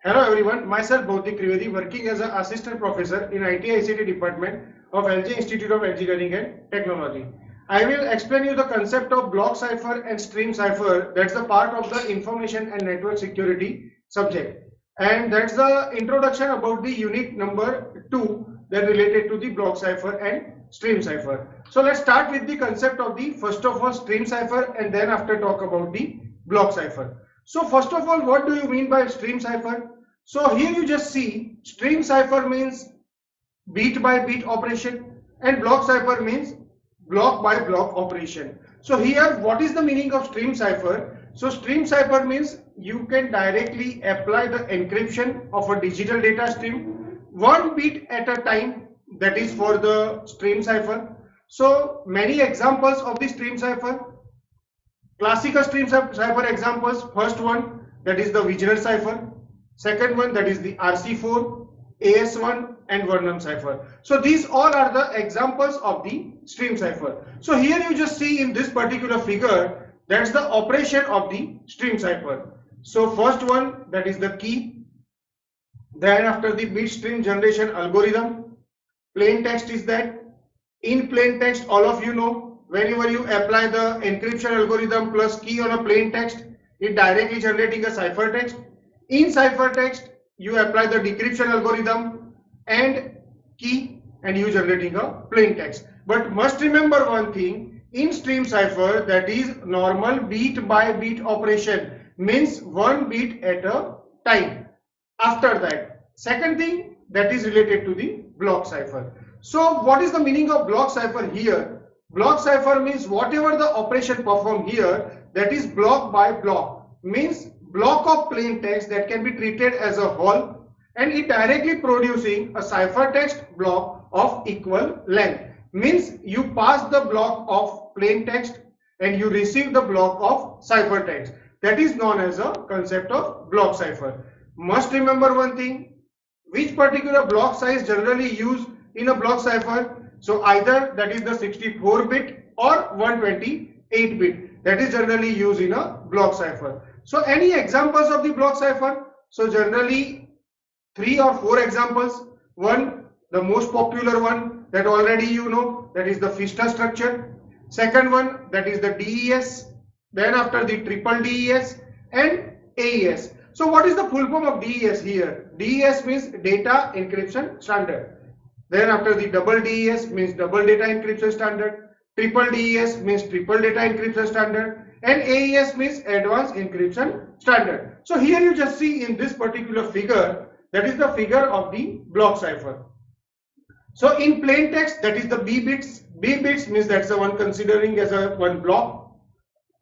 Hello everyone, myself Bhautik Trivedi, working as an assistant professor in IT ICT department of LG Institute of Engineering and Technology. I will explain you the concept of block cipher and stream cipher. That's the part of the information and network security subject, and that's the introduction about the unit number 2 that related to the block cipher and stream cipher. So let's start with the concept of the first of all stream cipher, and then after talk about the block cipher. So first of all, what do you mean by stream cipher? So here you just see stream cipher means bit by bit operation and block cipher means block by block operation. So here what is the meaning of stream cipher? So stream cipher means you can directly apply the encryption of a digital data stream one bit at a time. That is for the stream cipher. So many examples of the stream cipher. Classical stream cipher examples, first one that is the Vigener cipher, second one that is the RC4, AS1 and Vernon cipher. So these all are the examples of the stream cipher. So here you just see in this particular figure, that's the operation of the stream cipher. So first one that is the key, then after the bit stream generation algorithm, plain text is that. In plain text, all of you know, whenever you apply the encryption algorithm plus key on a plain text, it directly generating a cipher text. In cipher text, you apply the decryption algorithm and key and you generating a plain text. But must remember one thing, in stream cipher, that is normal bit by bit operation, means one bit at a time. After that, second thing that is related to the block cipher. So what is the meaning of block cipher here? Block cipher means whatever the operation performed here, that is block by block, means block of plain text that can be treated as a whole and it directly producing a cipher text block of equal length, means you pass the block of plain text and you receive the block of cipher text. That is known as a concept of block cipher. Must remember one thing, which particular block size generally used in a block cipher. So either that is the 64-bit or 128-bit, that is generally used in a block cipher. So any examples of the block cipher? So generally 3 or 4 examples. One, the most popular one that already you know, that is the Fiestel structure. Second one, that is the DES. Then after the triple DES and AES. So what is the full form of DES here? DES means data encryption standard. Then after the double DES means double data encryption standard, triple DES means triple data encryption standard, and AES means advanced encryption standard. So here you just see in this particular figure, that is the figure of the block cipher. So in plain text, that is the B bits. B bits means that's the one considering as a one block.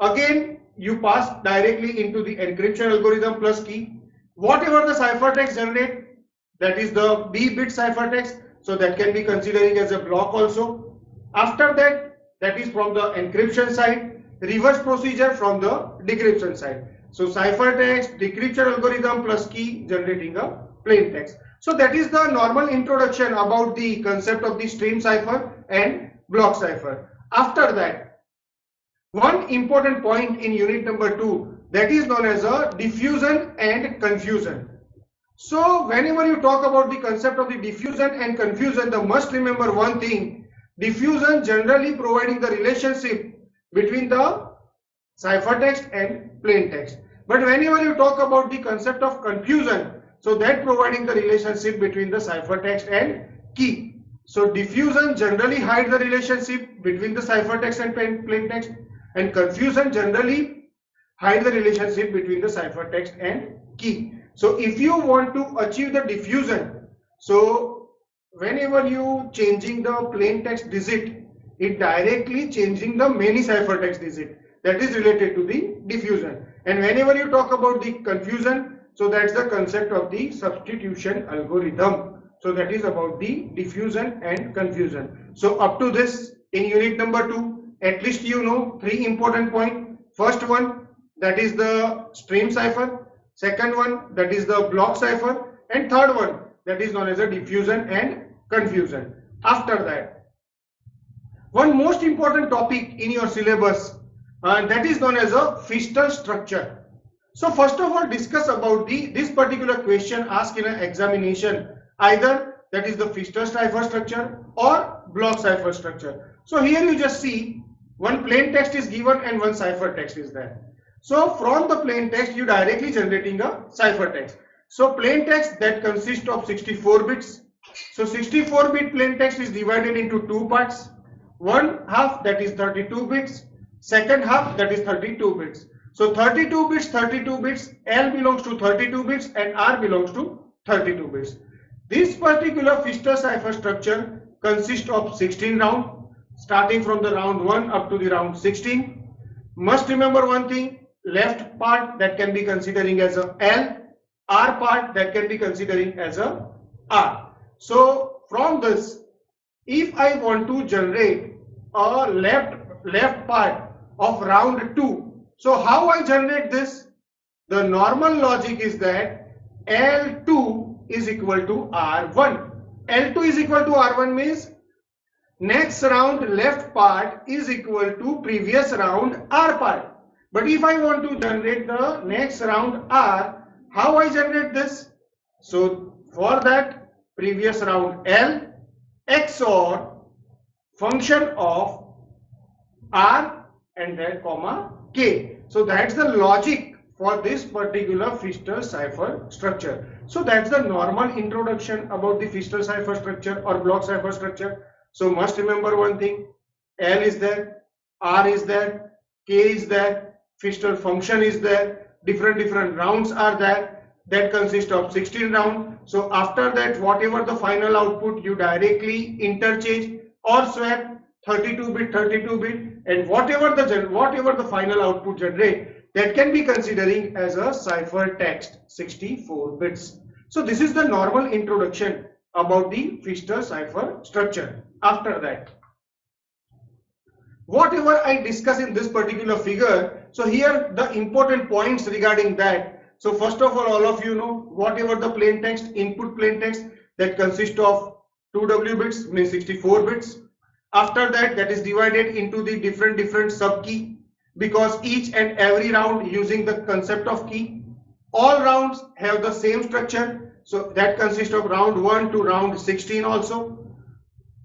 Again, you pass directly into the encryption algorithm plus key. Whatever the cipher text generate, that is the B bit cipher text. So that can be considering as a block also. After that, that is from the encryption side, reverse procedure from the decryption side. So cipher text, decryption algorithm plus key generating a plain text. So that is the normal introduction about the concept of the stream cipher and block cipher. After that, one important point in unit number 2, that is known as a diffusion and confusion. So whenever you talk about the concept of the diffusion and confusion, the must remember one thing, diffusion generally providing the relationship between the cipher text and plain text. But whenever you talk about the concept of confusion, so that providing the relationship between the cipher text and key. So diffusion generally hide the relationship between the cipher text and plain text, and confusion generally hide the relationship between the cipher text and key. So if you want to achieve the diffusion, so whenever you changing the plain text digit, it directly changing the many cipher text digit. That is related to the diffusion. And whenever you talk about the confusion, so that's the concept of the substitution algorithm. So that is about the diffusion and confusion. So up to this in unit number 2, at least you know 3 important points. First one, that is the stream cipher. Second one, that is the block cipher, and third one, that is known as a diffusion and confusion. After that, one most important topic in your syllabus, that is known as a Fiestel structure. So first of all, discuss about this particular question asked in an examination, either that is the Fiestel cipher structure or block cipher structure. So here you just see one plain text is given and one cipher text is there. So from the plain text you directly generating a cipher text. So plain text that consists of 64 bits. So 64-bit plain text is divided into two parts. One half, that is 32 bits. Second half, that is 32 bits. So 32 bits, L belongs to 32 bits and R belongs to 32 bits. This particular Fiestel cipher structure consists of 16 rounds, starting from the round 1 up to the round 16. Must remember one thing, left part that can be considering as a L, R part that can be considering as a R. So from this, if I want to generate a left part of round 2, so how I generate this? The normal logic is that L2 is equal to R1. L2 is equal to R1 means next round left part is equal to previous round R part. But if I want to generate the next round R, how I generate this? So for that, previous round L XOR function of R and then comma K. So that's the logic for this particular Fiestel cipher structure. So that's the normal introduction about the Fiestel cipher structure or block cipher structure. So must remember one thing, L is there, R is there, K is there, Fiestel function is there, different rounds are there. That consists of 16 rounds. So after that, whatever the final output, you directly interchange or swap 32-bit, and whatever the final output generate, that can be considering as a cipher text 64 bits. So this is the normal introduction about the Fiestel cipher structure. After that, whatever I discuss in this particular figure, so here the important points regarding that. So first of all of you know, whatever the plain text, input plain text, that consists of 2W bits means 64 bits. After that, that is divided into the different sub key, because each and every round using the concept of key. All rounds have the same structure, so that consists of round 1 to round 16 also.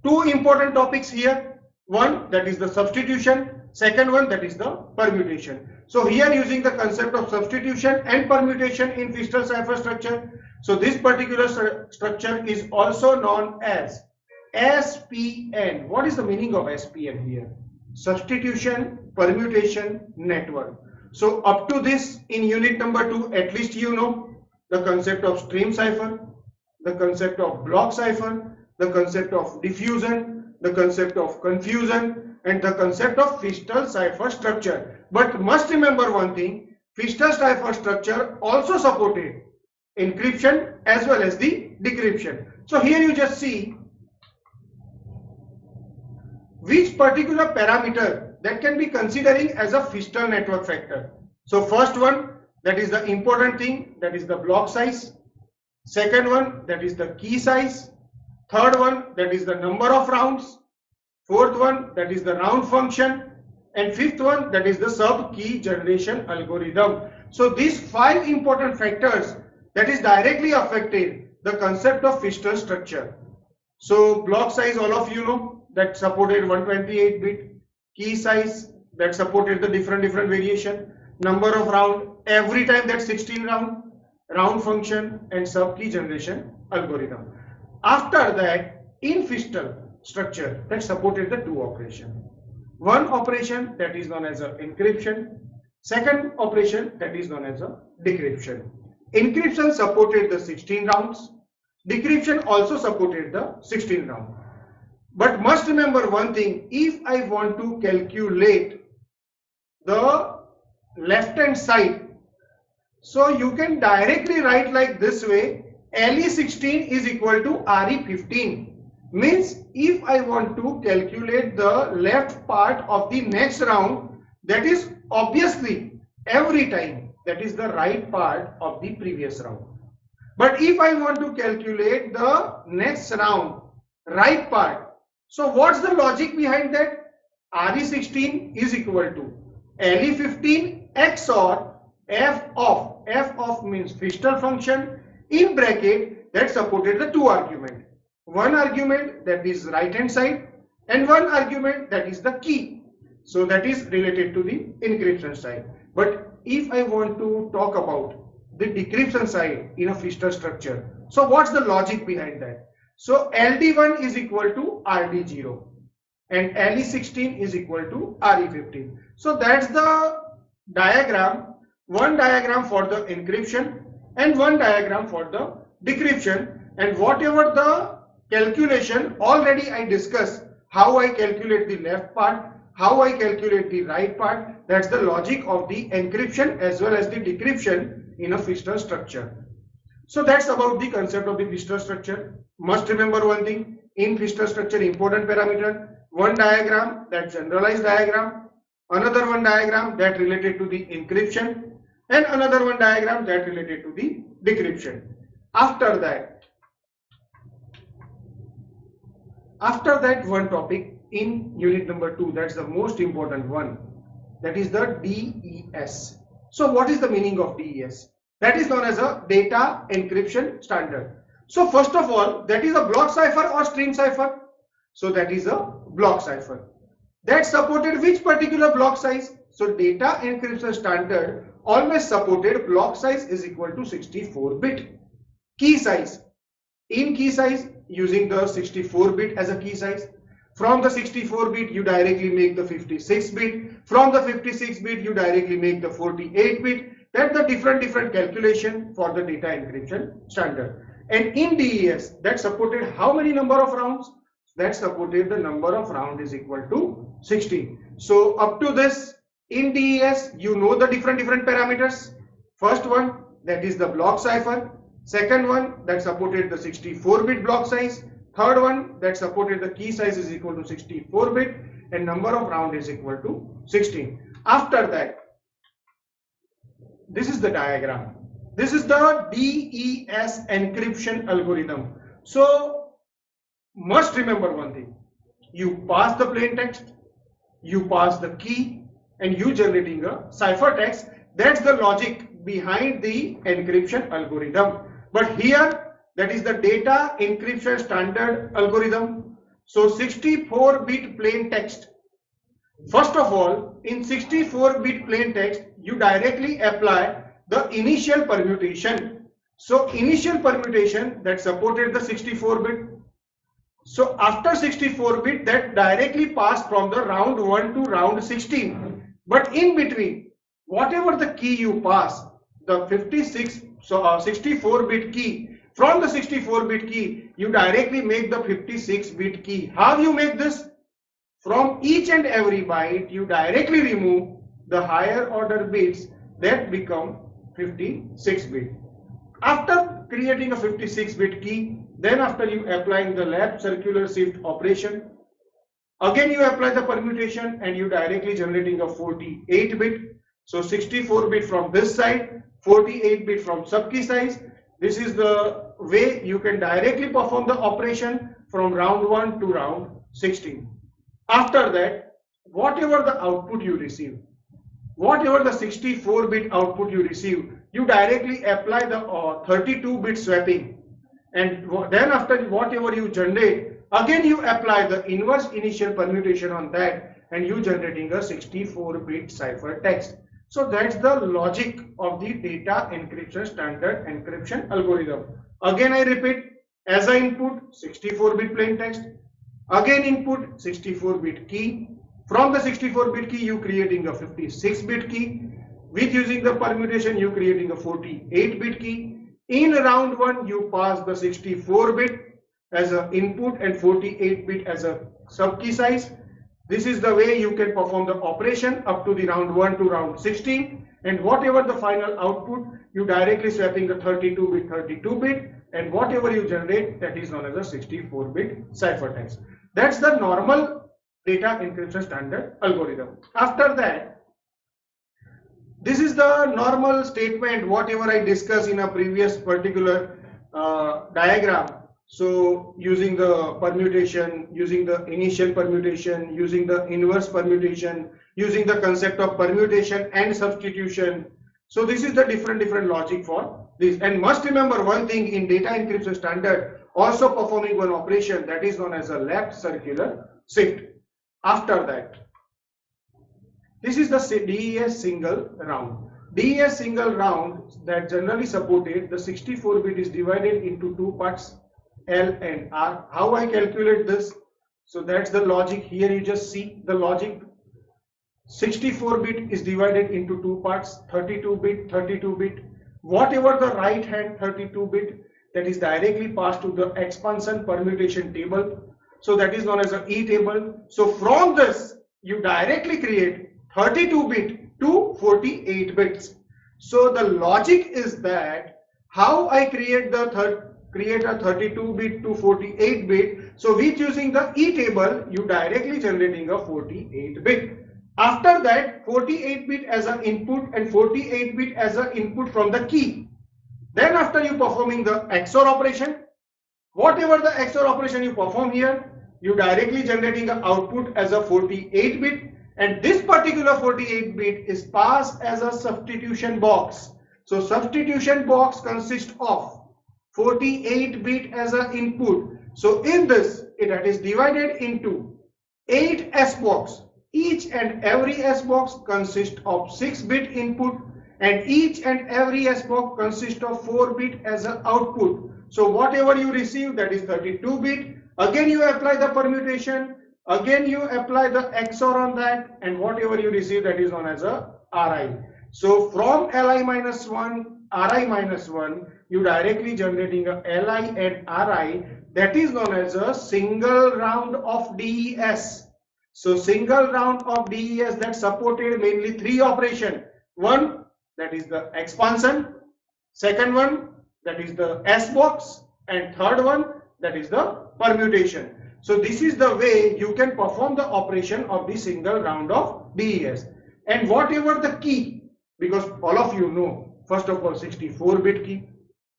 Two important topics here. One, that is the substitution. Second one, that is the permutation. So here using the concept of substitution and permutation in Fiestel cipher structure. So this particular structure is also known as SPN. What is the meaning of SPN here? Substitution Permutation Network. So up to this in unit number 2, at least you know the concept of stream cipher, the concept of block cipher, the concept of diffusion, the concept of confusion, and the concept of Fiestel cipher structure. But must remember one thing, Fiestel cipher structure also supported encryption as well as the decryption. So here you just see which particular parameter that can be considering as a Fiestel network factor. So first one, that is the important thing, that is the block size. Second one, that is the key size. Third one, that is the number of rounds. Fourth one, that is the round function, and fifth one, that is the sub key generation algorithm. So these 5 important factors that is directly affected the concept of Fiestel structure. So block size, all of you know, that supported 128-bit, key size that supported the different variation, number of round, every time that 16 round function, and sub key generation algorithm. After that, in Fiestel structure that supported the 2 operations. One operation that is known as a encryption, second operation that is known as a decryption. Encryption supported the 16 rounds, decryption also supported the 16 rounds. But must remember one thing, if I want to calculate the left hand side, so you can directly write like this way, LE16 is equal to RE15. Means if I want to calculate the left part of the next round, that is obviously every time that is the right part of the previous round. But if I want to calculate the next round right part, so what's the logic behind that? RE16 is equal to LE15 XOR f of means Fiestel function in bracket that supported the two argument. One argument that is right hand side and one argument that is the key. So that is related to the encryption side. But if I want to talk about the decryption side in a Fiestel structure, so what's the logic behind that? So LD1 is equal to RD0 and LE16 is equal to RE15. So that's the diagram, one diagram for the encryption and one diagram for the decryption, and whatever the calculation already I discussed, how I calculate the left part, how I calculate the right part. That's the logic of the encryption as well as the decryption in a Fiestel structure. So that's about the concept of the Fiestel structure. Must remember one thing, in Fiestel structure important parameter, one diagram that generalized diagram, another one diagram that related to the encryption, and another one diagram that related to the decryption. After that one topic in unit number 2, that's the most important one, that is the DES. So what is the meaning of DES? That is known as a data encryption standard. So first of all, that is a block cipher or string cipher. So that is a block cipher. That supported which particular block size? So data encryption standard always supported block size is equal to 64-bit. Key size. In key size, using the 64-bit as a key size. From the 64-bit, you directly make the 56-bit. From the 56-bit, you directly make the 48-bit. That's the different calculation for the data encryption standard. And in DES, that supported how many number of rounds? That supported the number of round is equal to 16. So up to this, in DES, you know the different parameters. First one, that is the block cipher. Second one, that supported the 64-bit block size. Third one, that supported the key size is equal to 64-bit and number of round is equal to 16. After that, this is the diagram. This is the DES encryption algorithm. So must remember one thing. You pass the plain text, you pass the key, and you generating a cipher text. That's the logic behind the encryption algorithm. But here, that is the data encryption standard algorithm. So 64-bit plain text. First of all, in 64-bit plain text, you directly apply the initial permutation. So initial permutation that supported the 64-bit. So after 64-bit, that directly passed from the round 1 to round 16. But in between, whatever the key you pass, the 64-bit key, from the 64-bit key, you directly make the 56-bit key. How you make this? From each and every byte, you directly remove the higher order bits that become 56-bit. After creating a 56-bit key, then after you applying the left circular shift operation, again you apply the permutation and you directly generating a 48-bit. So 64-bit from this side, 48-bit from subkey size. This is the way you can directly perform the operation from round 1 to round 16. After that, whatever the output you receive, whatever the 64-bit output you receive, you directly apply the 32-bit swapping, and then after whatever you generate, again you apply the inverse initial permutation on that, and you generating a 64-bit cipher text. So that's the logic of the data encryption standard encryption algorithm. Again I repeat, as I input 64-bit plain text, again input 64-bit key. From the 64-bit key, you creating a 56-bit key. With using the permutation, you creating a 48-bit key. In round 1, you pass the 64-bit as an input and 48-bit as a subkey size. This is the way you can perform the operation up to the round 1 to round 16. And whatever the final output, you directly swapping the 32-bit, and whatever you generate, that is known as a 64-bit cipher text. That's the normal data encryption standard algorithm. After that, this is the normal statement, whatever I discussed in a previous particular diagram. So using the permutation, using the initial permutation, using the inverse permutation, using the concept of permutation and substitution, So this is the different logic for this. And must remember one thing, in data encryption standard, also performing one operation that is known as a left circular shift. After that, this is the DES single round. DES single round that generally supported, the 64-bit is divided into two parts, L and R. How I calculate this? So that's the logic. Here you just see the logic. 64-bit is divided into two parts, 32-bit, 32-bit. Whatever the right hand 32-bit, that is directly passed to the expansion permutation table. So that is known as an E table. So from this, you directly create 32-bit to 48 bits. So the logic is that how I create a 32-bit to 48-bit. So with using the E table, you directly generating a 48-bit. After that, 48-bit as an input and 48-bit as an input from the key. Then after you performing the XOR operation, whatever the XOR operation you perform here, you directly generating an output as a 48-bit. And this particular 48-bit is passed as a substitution box. So substitution box consists of 48-bit as an input. So in this, it is divided into 8 S box. Each and every S box consists of 6-bit input, and each and every S box consists of 4-bit as an output. So whatever you receive, that is 32-bit. Again you apply the permutation. Again you apply the XOR on that, and whatever you receive, that is known as a RI. So from Li minus 1, Ri minus 1, you directly generating a Li and Ri, that is known as a single round of DES. So single round of DES that supported mainly 3 operations. One, that is the expansion. Second one, that is the S box. And third one, that is the permutation. So this is the way you can perform the operation of the single round of DES. And whatever the key, because all of you know, first of all, 64-bit key.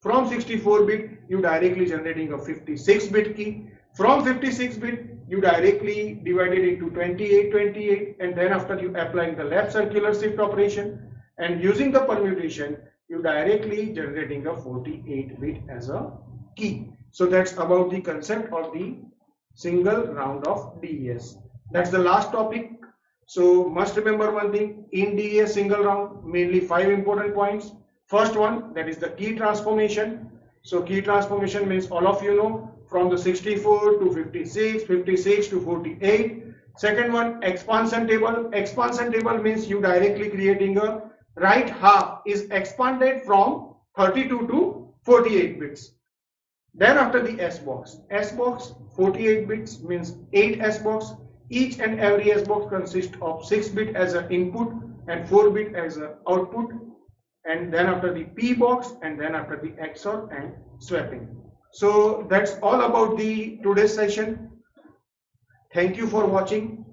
From 64-bit, you directly generating a 56-bit key. From 56-bit, you directly divide it into 28, 28, and then after you applying the left circular shift operation and using the permutation, you directly generating a 48-bit as a key. So that's about the concept of the single round of DES. That's the last topic. So must remember one thing, in DES single round, mainly 5 important points. First one, that is the key transformation. So key transformation means all of you know, from the 64 to 56, 56 to 48. Second one, expansion table. Expansion table means you directly creating a right half is expanded from 32 to 48 bits. Then after the S box. S box 48 bits means 8 S box. Each and every S box consists of 6-bit as an input and 4-bit as an output. And then after the P box, and then after the XOR and swapping. So that's all about the today's session. Thank you for watching.